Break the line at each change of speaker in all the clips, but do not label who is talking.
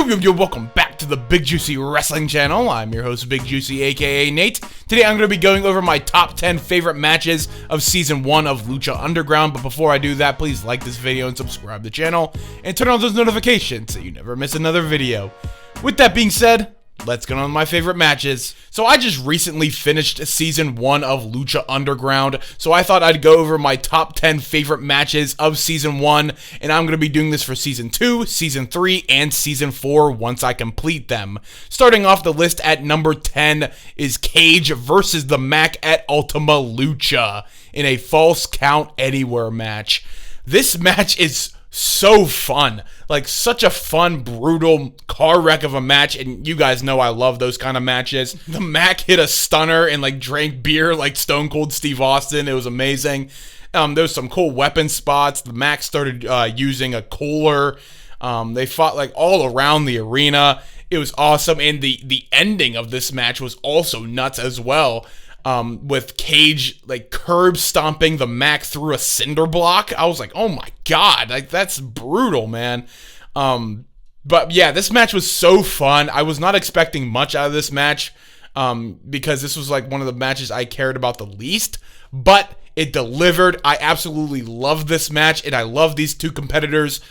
Yo, welcome back to the Big Juicy Wrestling channel. I'm your host, Big Juicy, aka Nate. Today I'm going to be going over my top 10 favorite matches of Season 1 of Lucha Underground, but before I do that, please like this video and subscribe to the channel, and turn on those notifications so you never miss another video. With that being said, let's get on my favorite matches. So I just recently finished Season 1 of Lucha Underground, so I thought I'd go over my top 10 favorite matches of Season 1, and I'm going to be doing this for Season 2, Season 3, and Season 4 once I complete them. Starting off the list at number 10 is Cage versus the Mac at Ultima Lucha in a False Count Anywhere match. This match is so fun, like such a fun, brutal car wreck of a match, and you guys know I love those kind of matches. The Mac hit a stunner and like drank beer like Stone Cold Steve Austin. It was amazing. There was some cool weapon spots. The Mac started using a cooler. They fought like all around the arena. It was awesome, and the ending of this match was also nuts as well. With Cage like curb stomping the Mac through a cinder block. I was like, oh my god, like that's brutal, man. But yeah, this match was so fun. I was not expecting much out of this match, because this was like one of the matches I cared about the least, but it delivered. I absolutely love this match, and I love these two competitors.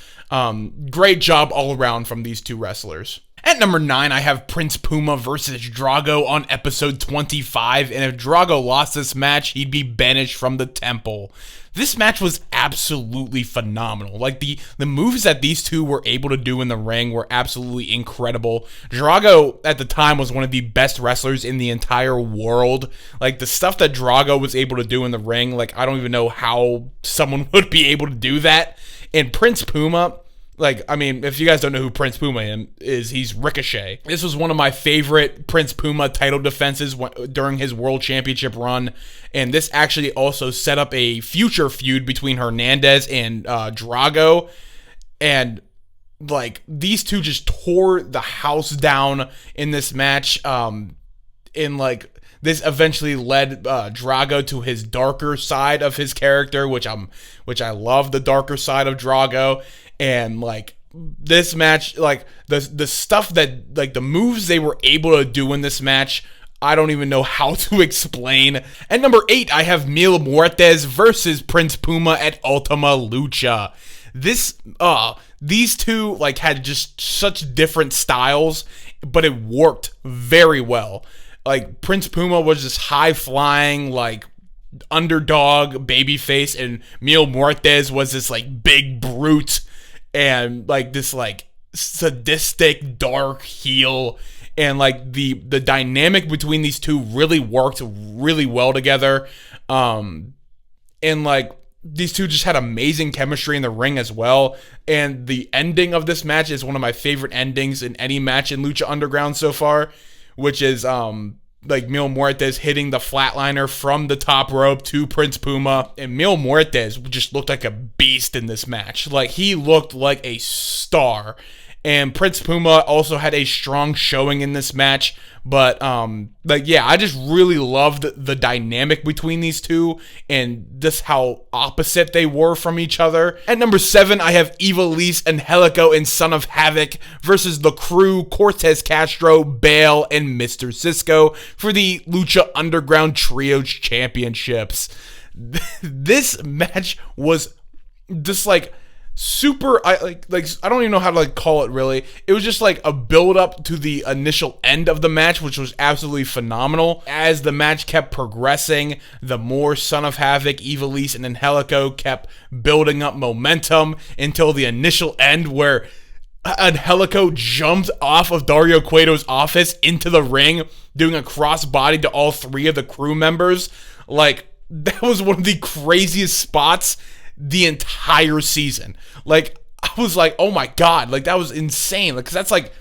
Great job all around from these two wrestlers. At number 9, I have Prince Puma versus Drago on episode 25, and if Drago lost this match, he'd be banished from the temple. This match was absolutely phenomenal. Like, the moves that these two were able to do in the ring were absolutely incredible. Drago, at the time, was one of the best wrestlers in the entire world. Like, the stuff that Drago was able to do in the ring, like, I don't even know how someone would be able to do that. And Prince Puma, like, I mean, if you guys don't know who Prince Puma is, he's Ricochet. This was one of my favorite Prince Puma title defenses during his World Championship run, and this actually also set up a future feud between Hernandez and Drago, and, like, these two just tore the house down in this match, and, like, this eventually led Drago to his darker side of his character, which I love the darker side of Drago. And like this match, like the stuff that, like, the moves they were able to do in this match, I don't even know how to explain. At number 8, I have Mil Muertes versus Prince Puma at Ultima Lucha. These two like had just such different styles, but it worked very well. Like, Prince Puma was this high-flying, like, underdog babyface, and Mil Muertes was this, like, big brute and, like, this, like, sadistic, dark heel. And, like, the dynamic between these two really worked really well together. And, like, these two just had amazing chemistry in the ring as well. And the ending of this match is one of my favorite endings in any match in Lucha Underground so far, which is like Mil Muertes hitting the flatliner from the top rope to Prince Puma, and Mil Muertes just looked like a beast in this match. Like, he looked like a star. And Prince Puma also had a strong showing in this match, but like, yeah, I just really loved the dynamic between these two and just how opposite they were from each other. At number 7, I have Ivelisse, Angelico, and Son of Havoc versus the Crew, Cortez Castro, Bale, and Mr. Cisco for the Lucha Underground Trios Championships. This match was just like super, I don't even know how to like call it really. It was just like a build up to the initial end of the match, which was absolutely phenomenal. As the match kept progressing, the more Son of Havoc, Ivelisse, and Angelico kept building up momentum until the initial end where Angelico jumped off of Dario Cueto's office into the ring, doing a crossbody to all 3 of the crew members. Like, that was one of the craziest spots the entire season. Like, I was like, oh my god, like, that was insane. Like, 'cause that's like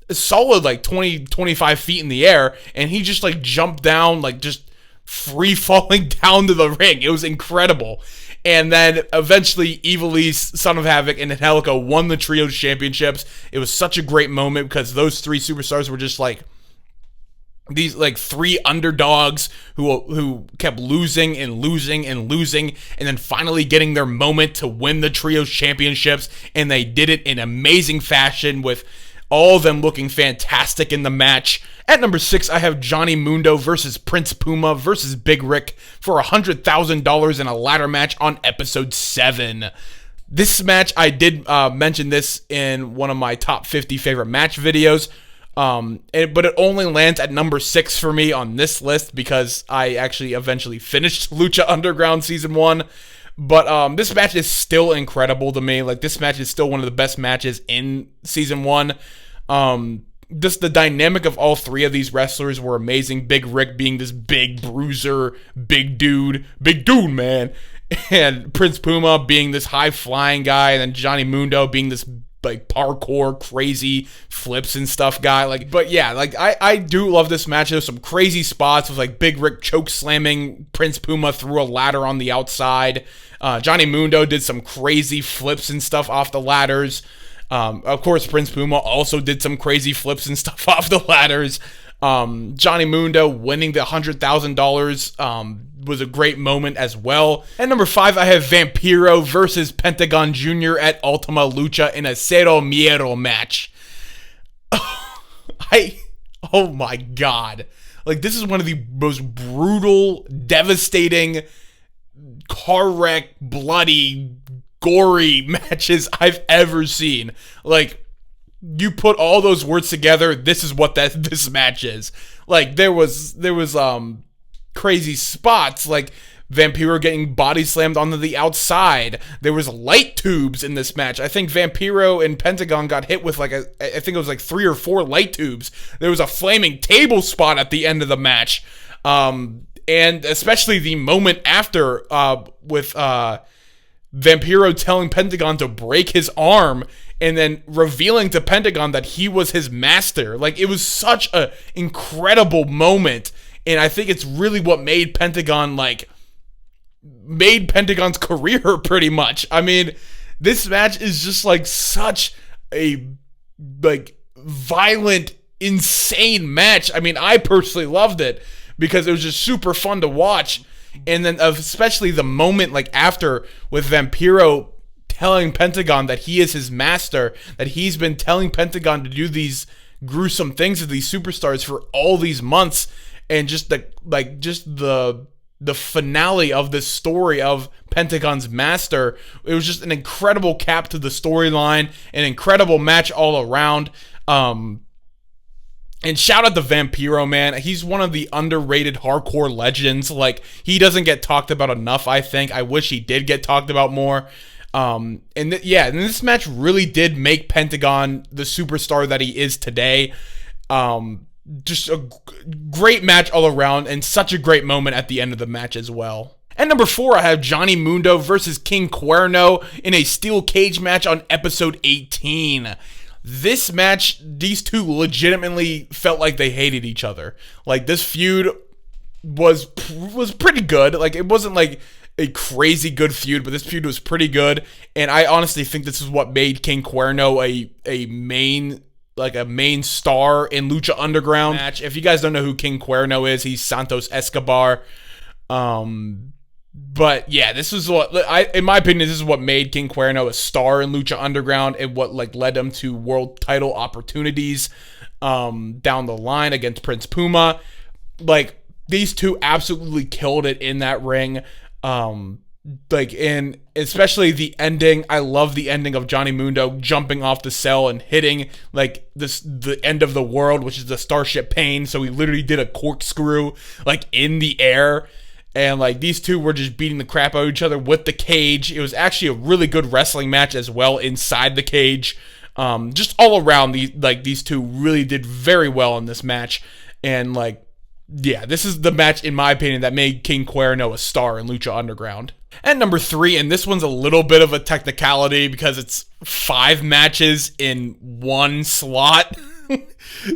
a solid like 20-25 feet in the air, and he just like jumped down, like just free falling down to the ring. It was incredible. And then eventually Ivelisse, Son of Havoc, and Angelico won the Trios Championships. It was such a great moment because those 3 superstars were just like these like 3 underdogs who kept losing and losing and losing, and then finally getting their moment to win the Trios Championships, and they did it in amazing fashion with all of them looking fantastic in the match. At number 6, I have Johnny Mundo versus Prince Puma versus Big Rick for $100,000 in a ladder match on episode 7. This match, I did mention this in one of my top 50 favorite match videos, but it only lands at number 6 for me on this list because I actually eventually finished Lucha Underground Season 1. But this match is still incredible to me. Like, this match is still one of the best matches in Season 1. Just the dynamic of all three of these wrestlers were amazing. Big Rick being this big bruiser, big dude, man. And Prince Puma being this high-flying guy. And then Johnny Mundo being this, like, parkour, crazy flips and stuff guy. Like, but yeah, like, I do love this match. There's some crazy spots with, like, Big Rick choke slamming Prince Puma through a ladder on the outside. Johnny Mundo did some crazy flips and stuff off the ladders. Of course, Prince Puma also did some crazy flips and stuff off the ladders. Johnny Mundo winning the $100,000 was a great moment as well. At number 5, I have Vampiro versus Pentagon Jr. at Ultima Lucha in a Cero Miedo match. Oh my god. Like, this is one of the most brutal, devastating, car wreck, bloody, gory matches I've ever seen. Like, you put all those words together, this is what this match is. Like, there was crazy spots, like Vampiro getting body slammed onto the outside. There was light tubes in this match. I think Vampiro and Pentagon got hit with, like, I think it was like 3 or 4 light tubes. There was a flaming table spot at the end of the match. And especially the moment after, with Vampiro telling Pentagon to break his arm and then revealing to Pentagon that he was his master. Like, it was such an incredible moment, and I think it's really what made Pentagon's career pretty much. I mean, this match is just, like, such a, like, violent, insane match. I mean, I personally loved it because it was just super fun to watch. And then especially the moment, like, after, with Vampiro telling Pentagon that he is his master, that he's been telling Pentagon to do these gruesome things to these superstars for all these months, and just the finale of this story of Pentagon's master. It was just an incredible cap to the storyline, an incredible match all around. And shout out to Vampiro, man. He's one of the underrated hardcore legends. Like, he doesn't get talked about enough, I think. I wish he did get talked about more. And this match really did make Pentagon the superstar that he is today. Just a great match all around, and such a great moment at the end of the match as well. At number 4, I have Johnny Mundo versus King Cuerno in a steel cage match on episode 18. This match, these two legitimately felt like they hated each other. Like, this feud was pretty good. Like, it wasn't like a crazy good feud, but this feud was pretty good. And I honestly think this is what made King Cuerno a main star in Lucha Underground match. If you guys don't know who King Cuerno is, he's Santos Escobar. But yeah, this is what in my opinion, this is what made King Cuerno a star in Lucha Underground, and what, like, led him to world title opportunities down the line against Prince Puma. Like, these two absolutely killed it in that ring. And especially the ending. I love the ending of Johnny Mundo jumping off the cell and hitting, like, the end of the world, which is the Starship Pain. So he literally did a corkscrew, like, in the air. And, like, these two were just beating the crap out of each other with the cage. It was actually a really good wrestling match as well inside the cage. Just all around, these two really did very well in this match. And, like, yeah, this is the match, in my opinion, that made King Cuerno a star in Lucha Underground. At number 3, and this one's a little bit of a technicality because it's 5 matches in one slot.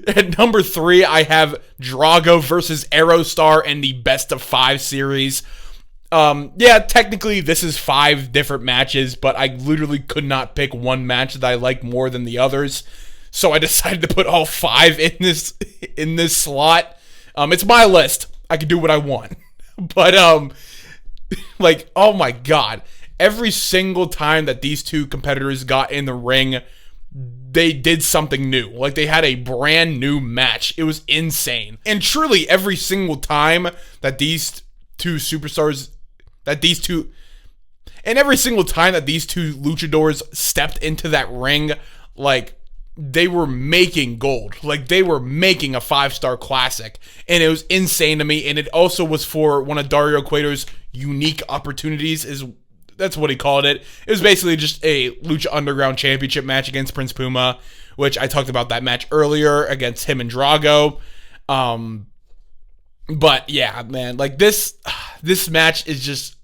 At number 3, I have Drago versus Aerostar in the Best of 5 series. Yeah, technically this is 5 different matches, but I literally could not pick one match that I like more than the others. So I decided to put all 5 in this slot. It's my list. I can do what I want. But like, oh my god. Every single time that these two competitors got in the ring, they did something new. Like, they had a brand new match. It was insane. And truly, every single time that these two superstars, every single time that these two luchadors stepped into that ring, like, they were making gold. Like, they were making a 5-star classic. And it was insane to me. And it also was for one of Dario Cueto's unique opportunities, that's what he called it. It was basically just a Lucha Underground Championship match against Prince Puma, which I talked about that match earlier against him and Drago. But yeah, man, like this match is just,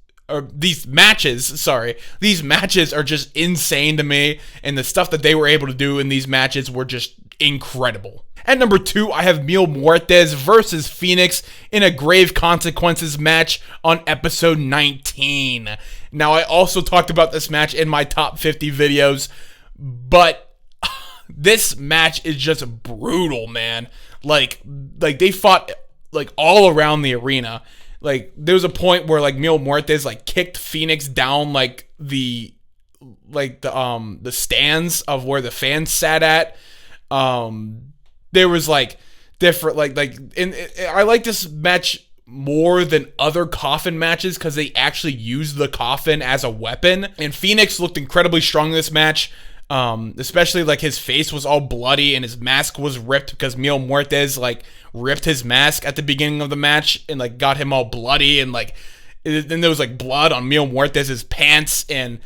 these matches are just insane to me, and the stuff that they were able to do in these matches were just incredible. At number 2, I have Mil Muertes versus Phoenix in a Grave Consequences match on episode 19. Now, I also talked about this match in my top 50 videos, but this match is just brutal, man. Like they fought like all around the arena. Like, there was a point where, like, Mil Muertes, like, kicked Phoenix down, like, the stands of where the fans sat at. There was, like, different, I like this match more than other coffin matches because they actually used the coffin as a weapon. And Phoenix looked incredibly strong in this match. Especially, like, his face was all bloody and his mask was ripped because Mil Muertes, like, ripped his mask at the beginning of the match and, like, got him all bloody, and, like, then there was, like, blood on Mil Muertes' pants, and,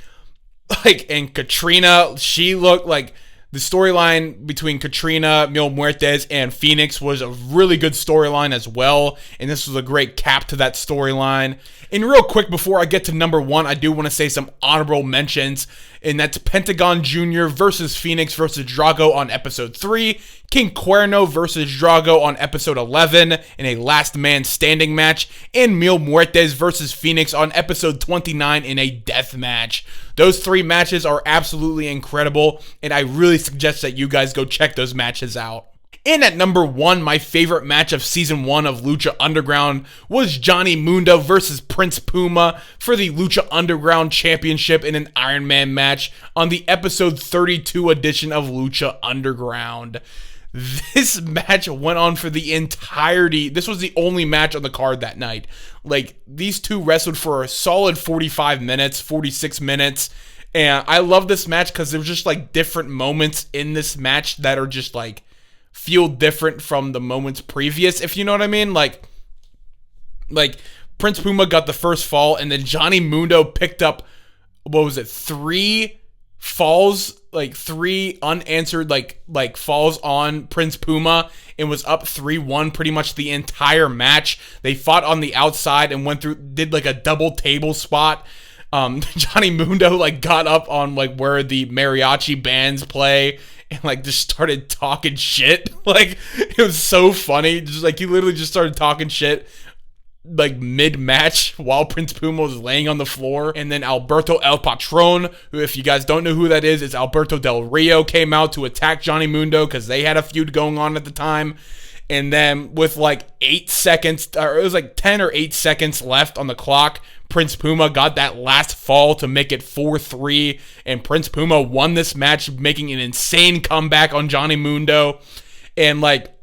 like, and Katrina, she looked like the storyline between Katrina, Mil Muertes, and Phoenix was a really good storyline as well, and this was a great cap to that storyline. And real quick, before I get to number 1, I do want to say some honorable mentions, and that's Pentagon Jr. versus Phoenix versus Drago on episode 3, King Cuerno versus Drago on episode 11 in a last man standing match, and Mil Muertes versus Phoenix on episode 29 in a death match. Those 3 matches are absolutely incredible, and I really suggest that you guys go check those matches out. And at number 1, my favorite match of Season 1 of Lucha Underground was Johnny Mundo versus Prince Puma for the Lucha Underground Championship in an Iron Man match on the episode 32 edition of Lucha Underground. This match went on for the entirety. This was the only match on the card that night. Like, these two wrestled for a solid 45 minutes, 46 minutes. And I love this match because there's just, like, different moments in this match that are just, like, feel different from the moments previous, if you know what I mean. Like Prince Puma got the first fall, and then Johnny Mundo picked up, 3 falls, like 3 unanswered like falls on Prince Puma, and was up 3-1 pretty much the entire match. They fought on the outside and did like a double table spot. Johnny Mundo like got up on like where the mariachi bands play and like just started talking shit. Like, it was so funny. Just like, he literally just started talking shit like mid-match while Prince Puma was laying on the floor. And then Alberto El Patron, who, if you guys don't know who that is Alberto Del Rio, came out to attack Johnny Mundo because they had a feud going on at the time. And then with like 8 seconds, or it was like 10 or 8 seconds left on the clock, Prince Puma got that last fall to make it 4-3, and Prince Puma won this match, making an insane comeback on Johnny Mundo. And like,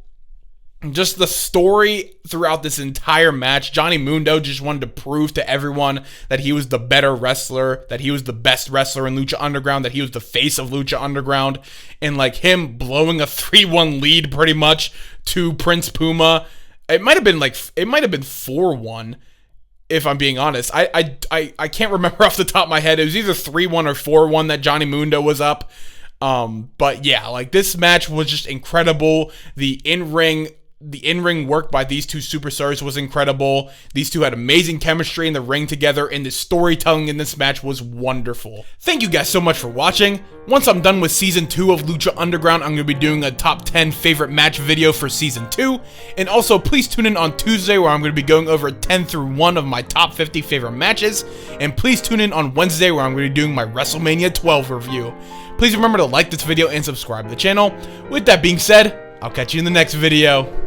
just the story throughout this entire match, Johnny Mundo just wanted to prove to everyone that he was the better wrestler, that he was the best wrestler in Lucha Underground, that he was the face of Lucha Underground. And like, him blowing a 3-1 lead pretty much to Prince Puma, it might have been 4-1. If I'm being honest, I can't remember off the top of my head. It was either 3-1 or 4-1 that Johnny Mundo was up. But yeah, like, this match was just incredible. The in-ring work by these two superstars was incredible. These two had amazing chemistry in the ring together, and the storytelling in this match was wonderful. Thank you guys so much for watching. Once I'm done with Season 2 of Lucha Underground, I'm going to be doing a top 10 favorite match video for Season 2. And also, please tune in on Tuesday, where I'm going to be going over 10 through 1 of my top 50 favorite matches. And please tune in on Wednesday, where I'm going to be doing my WrestleMania 12 review. Please remember to like this video and subscribe to the channel. With that being said, I'll catch you in the next video.